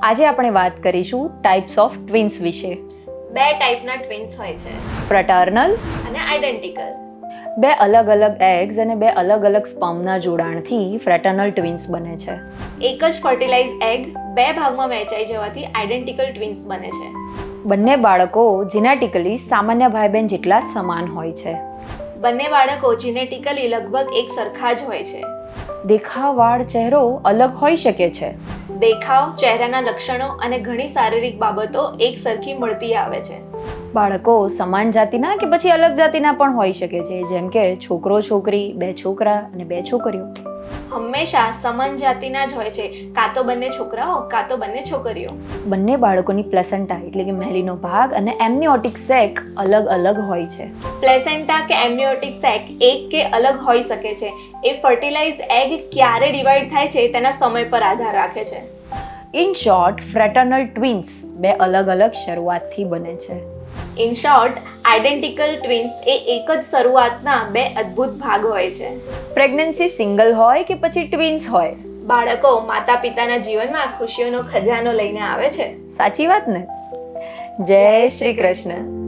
આજે આપણે વાત કરીશું ટાઈપ્સ ઓફ ટ્વિન્સ વિશે. બે ટાઈપના ટ્વિન્સ હોય છે, ફ્રેટર્નલ, અને આઇડેન્ટિકલ. બે અલગ અલગ એગ્સ અને બે અલગ અલગ સ્પર્મના જોડાણથી ફ્રેટર્નલ ટ્વિન્સ બને છે. એક જ ફર્ટિલાઇઝ એગ બે ભાગમાં વહેંચાઈ જવાથી આઇડેન્ટિકલ ટ્વિન્સ બને છે. બંને બાળકો જીનેટિકલી સામાન્ય ભાઈ બહેન જેટલા જ સમાન હોય છે. બંને બાળકો જીનેટિકલી લગભગ એક સરખા જ હોય છે. દેખાવ, વાળ, ચહેરો અલગ હોઈ શકે છે. દેખાવ, ચહેરાના લક્ષણો અને ઘણી શારીરિક બાબતો એક સરખી મળતી આવે છે. બાળકો સમાન જાતિના કે પછી અલગ જાતિના પણ હોઈ શકે છે, જેમ કે છોકરો છોકરી, બે છોકરા અને બે છોકરીઓ. હંમેશા સમાન જાતિના જ હોય છે, કાં તો બંને છોકરાઓ કાં તો બંને છોકરીઓ. બંને બાળકોની પ્લેસેન્ટા એટલે કે મેલીનો ભાગ અને એમનિયોટિક સેક અલગ અલગ હોય છે. પ્લેસેન્ટા કે એમનિયોટિક સેક એક કે અલગ હોઈ શકે છે. એ ફર્ટિલાઇઝ એગ ક્યારે ડિવાઈડ થાય છે તેના સમય પર આધાર રાખે છે. ઇન શોર્ટ, ફ્રેટર્નલ ટ્વિન્સ બે અલગ અલગ શરૂઆતથી બને છે. ઇન શોર્ટ, આઇડેન્ટિકલ ટ્વિન્સ એ એક જ શરૂઆતના બે અદ્ભુત ભાગ હોય છે. પ્રેગ્નન્સી સિંગલ હોય કે પછી ટ્વિન્સ હોય, બાળકો માતા પિતાના જીવનમાં ખુશીઓનો ખજાનો લઈને આવે છે. સાચી વાત ને? જય શ્રી કૃષ્ણ.